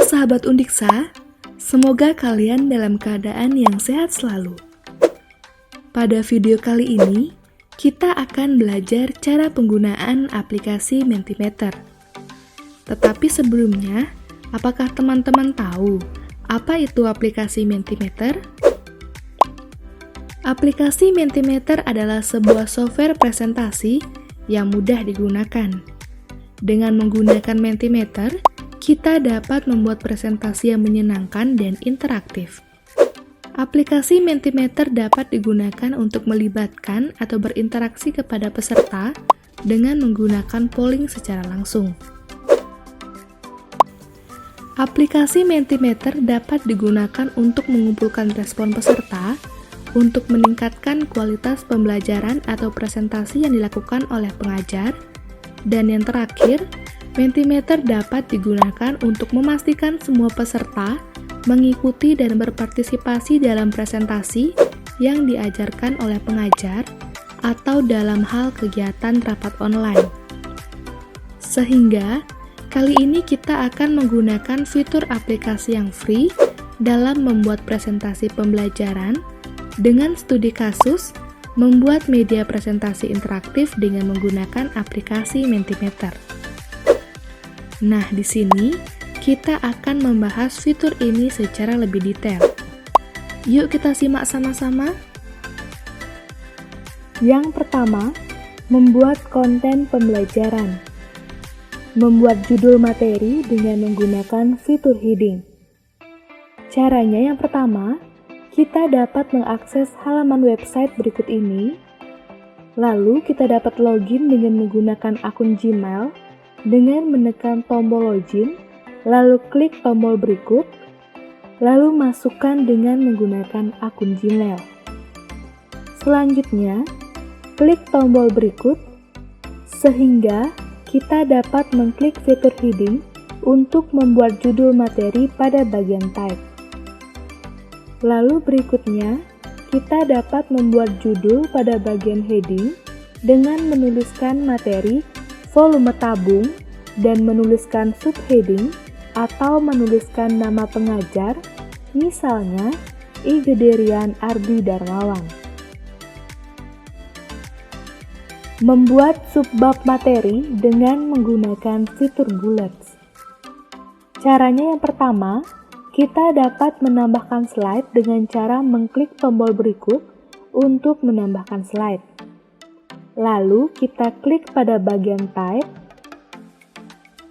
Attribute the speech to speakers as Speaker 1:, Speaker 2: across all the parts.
Speaker 1: sahabat Undiksa, semoga kalian dalam keadaan yang sehat selalu. Pada video kali ini, kita akan belajar cara penggunaan aplikasi Mentimeter. Tetapi sebelumnya, apakah teman-teman tahu apa itu aplikasi Mentimeter? Aplikasi Mentimeter adalah sebuah software presentasi yang mudah digunakan. Dengan menggunakan Mentimeter, kita dapat membuat presentasi yang menyenangkan dan interaktif. Aplikasi Mentimeter dapat digunakan untuk melibatkan atau berinteraksi kepada peserta dengan menggunakan polling secara langsung. Aplikasi Mentimeter dapat digunakan untuk mengumpulkan respon peserta untuk meningkatkan kualitas pembelajaran atau presentasi yang dilakukan oleh pengajar. Dan yang terakhir, Mentimeter dapat digunakan untuk memastikan semua peserta mengikuti dan berpartisipasi dalam presentasi yang diajarkan oleh pengajar atau dalam hal kegiatan rapat online. Sehingga, kali ini kita akan menggunakan fitur aplikasi yang free dalam membuat presentasi pembelajaran dengan studi kasus membuat media presentasi interaktif dengan menggunakan aplikasi Mentimeter. Nah, di sini kita akan membahas fitur ini secara lebih detail. Yuk kita simak sama-sama. Yang pertama, membuat konten pembelajaran. Membuat judul materi dengan menggunakan fitur heading. Caranya yang pertama, kita dapat mengakses halaman website berikut ini. Lalu kita dapat login dengan menggunakan akun Gmail dengan menekan tombol login, lalu klik tombol berikut, lalu masukkan dengan menggunakan akun Gmail. Selanjutnya, klik tombol berikut, sehingga kita dapat mengklik fitur heading untuk membuat judul materi pada bagian type. Lalu berikutnya, kita dapat membuat judul pada bagian heading dengan menuliskan materi volume tabung dan menuliskan subheading atau menuliskan nama pengajar, misalnya I. Gederian Ardi Darmawan. Membuat subbab materi dengan menggunakan fitur bullets. Caranya yang pertama, kita dapat menambahkan slide dengan cara mengklik tombol berikut untuk menambahkan slide. Lalu kita klik pada bagian type,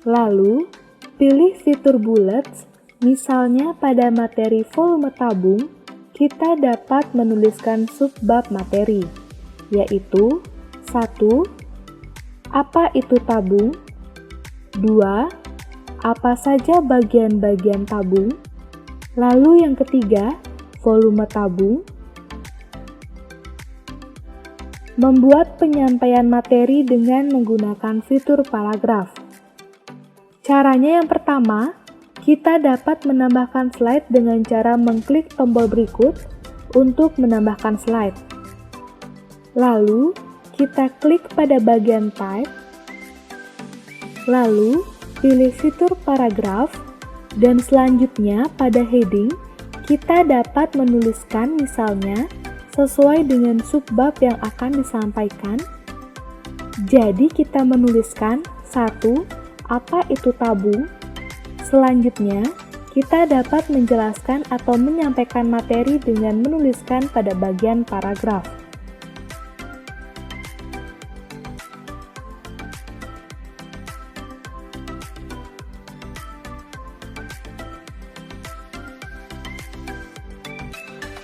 Speaker 1: lalu pilih fitur bullets, misalnya pada materi volume tabung, kita dapat menuliskan subbab materi, yaitu 1. Apa itu tabung? 2. Apa saja bagian-bagian tabung? Lalu yang ketiga, volume tabung. Membuat penyampaian materi dengan menggunakan fitur paragraf. Caranya yang pertama, kita dapat menambahkan slide dengan cara mengklik tombol berikut untuk menambahkan slide. Lalu, kita klik pada bagian type, lalu pilih fitur paragraf, dan selanjutnya pada heading, kita dapat menuliskan misalnya sesuai dengan subbab yang akan disampaikan. Jadi kita menuliskan 1. Apa itu tabung? Selanjutnya, kita dapat menjelaskan atau menyampaikan materi dengan menuliskan pada bagian paragraf.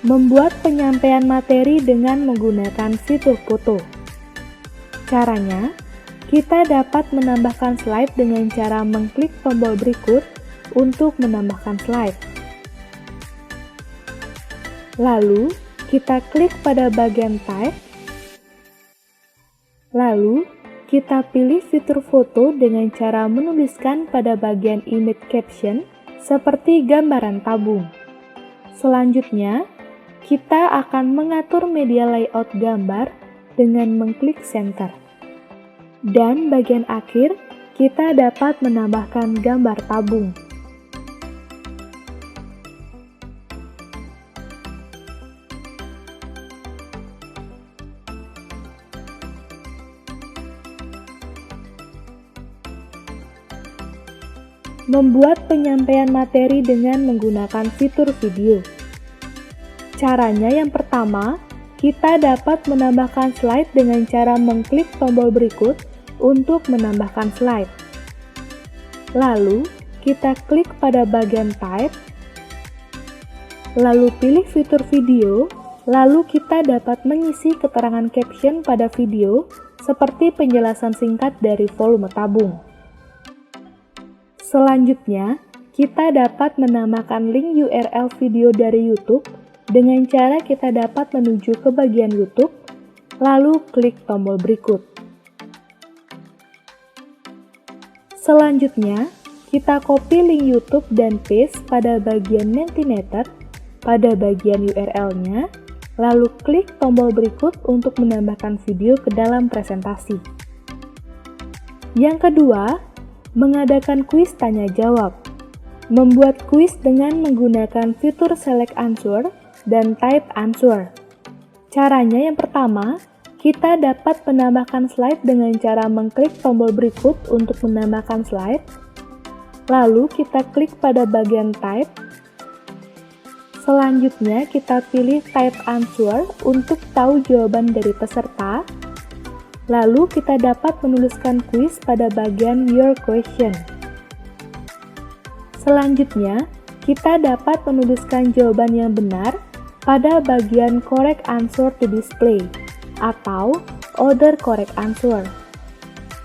Speaker 1: Membuat penyampaian materi dengan menggunakan fitur foto. Caranya, kita dapat menambahkan slide dengan cara mengklik tombol berikut untuk menambahkan slide. Lalu, kita klik pada bagian type. Lalu, kita pilih fitur foto dengan cara menuliskan pada bagian image caption seperti gambaran tabung. Selanjutnya, kita akan mengatur media layout gambar dengan mengklik center. Dan bagian akhir, kita dapat menambahkan gambar tabung. Membuat penyampaian materi dengan menggunakan fitur video. Caranya yang pertama, kita dapat menambahkan slide dengan cara mengklik tombol berikut untuk menambahkan slide. Lalu, kita klik pada bagian type, lalu pilih fitur video, lalu kita dapat mengisi keterangan caption pada video seperti penjelasan singkat dari volume tabung. Selanjutnya, kita dapat menambahkan link URL video dari YouTube dengan cara kita dapat menuju ke bagian YouTube, lalu klik tombol berikut. Selanjutnya, kita copy link YouTube dan paste pada bagian Mentimeter, pada bagian URL-nya, lalu klik tombol berikut untuk menambahkan video ke dalam presentasi. Yang kedua, mengadakan kuis tanya jawab. Membuat kuis dengan menggunakan fitur Select Answer dan Type Answer. Caranya yang pertama, kita dapat menambahkan slide dengan cara mengklik tombol berikut untuk menambahkan slide. Lalu kita klik pada bagian Type. Selanjutnya kita pilih Type Answer untuk tahu jawaban dari peserta. Lalu kita dapat menuliskan kuis pada bagian Your Question. Selanjutnya, kita dapat menuliskan jawaban yang benar pada bagian Correct Answer to Display atau Other Correct Answer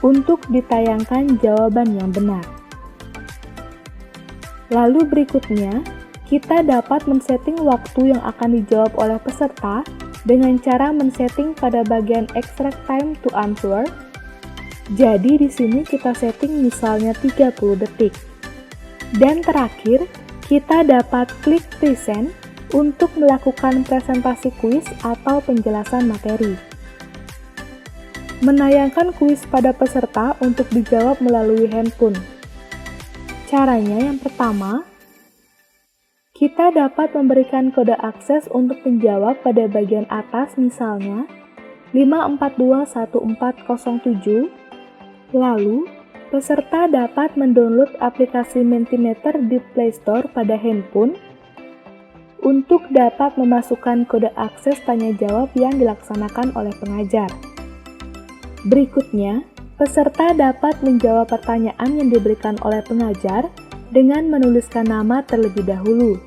Speaker 1: untuk ditayangkan jawaban yang benar. Lalu berikutnya, kita dapat men-setting waktu yang akan dijawab oleh peserta dengan cara men-setting pada bagian Extract Time to Answer. Jadi di sini kita setting misalnya 30 detik. Dan terakhir, kita dapat klik Present untuk melakukan presentasi kuis atau penjelasan materi. Menayangkan kuis pada peserta untuk dijawab melalui handphone. Caranya yang pertama, kita dapat memberikan kode akses untuk menjawab pada bagian atas misalnya 5421407. Lalu, peserta dapat mendownload aplikasi Mentimeter di Play Store pada handphone untuk dapat memasukkan kode akses tanya jawab yang dilaksanakan oleh pengajar. Berikutnya, peserta dapat menjawab pertanyaan yang diberikan oleh pengajar dengan menuliskan nama terlebih dahulu.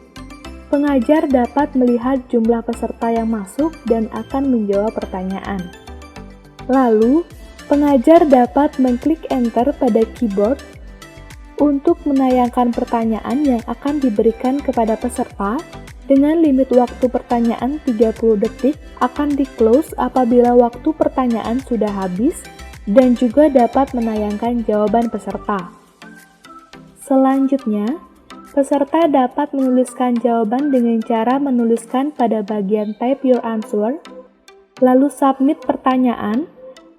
Speaker 1: Pengajar dapat melihat jumlah peserta yang masuk dan akan menjawab pertanyaan. Lalu, pengajar dapat mengklik Enter pada keyboard untuk menayangkan pertanyaan yang akan diberikan kepada peserta dengan limit waktu pertanyaan 30 detik akan di-close apabila waktu pertanyaan sudah habis dan juga dapat menayangkan jawaban peserta. Selanjutnya, peserta dapat menuliskan jawaban dengan cara menuliskan pada bagian Type Your Answer, lalu submit pertanyaan,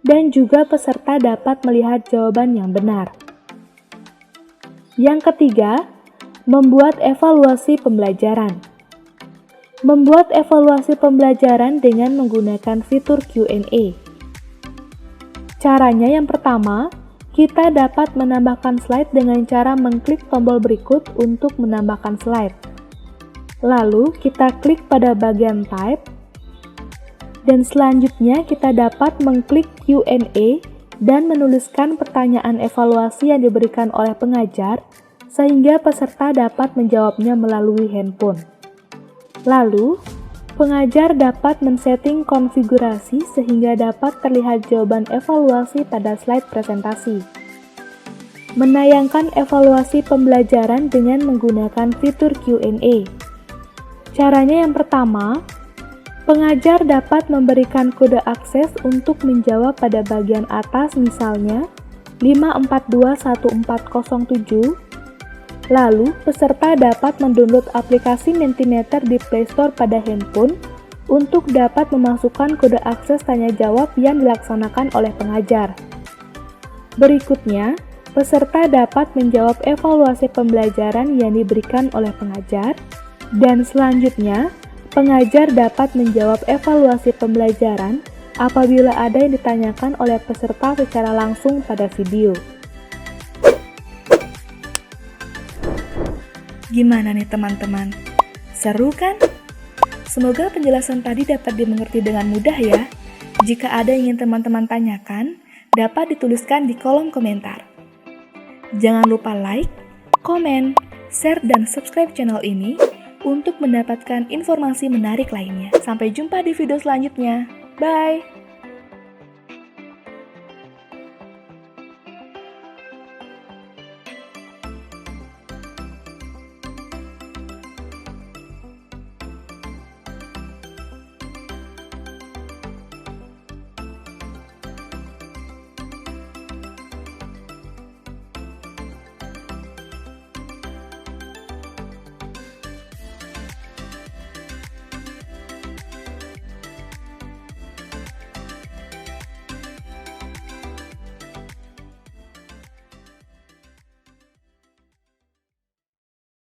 Speaker 1: dan juga peserta dapat melihat jawaban yang benar. Yang ketiga, membuat evaluasi pembelajaran. Membuat evaluasi pembelajaran dengan menggunakan fitur Q&A. Caranya yang pertama, kita dapat menambahkan slide dengan cara mengklik tombol berikut untuk menambahkan slide. Lalu, kita klik pada bagian Type, dan selanjutnya kita dapat mengklik Q&A dan menuliskan pertanyaan evaluasi yang diberikan oleh pengajar, sehingga peserta dapat menjawabnya melalui handphone. Lalu, pengajar dapat men-setting konfigurasi sehingga dapat terlihat jawaban evaluasi pada slide presentasi. Menayangkan evaluasi pembelajaran dengan menggunakan fitur Q&A. Caranya yang pertama, pengajar dapat memberikan kode akses untuk menjawab pada bagian atas misalnya 5421407. Lalu, peserta dapat mendownload aplikasi Mentimeter di Play Store pada handphone untuk dapat memasukkan kode akses tanya jawab yang dilaksanakan oleh pengajar. Berikutnya, peserta dapat menjawab evaluasi pembelajaran yang diberikan oleh pengajar, dan selanjutnya, pengajar dapat menjawab evaluasi pembelajaran apabila ada yang ditanyakan oleh peserta secara langsung pada video. Gimana nih teman-teman? Seru kan? Semoga penjelasan tadi dapat dimengerti dengan mudah ya. Jika ada yang ingin teman-teman tanyakan, dapat dituliskan di kolom komentar. Jangan lupa like, komen, share, dan subscribe channel ini untuk mendapatkan informasi menarik lainnya. Sampai jumpa di video selanjutnya. Bye!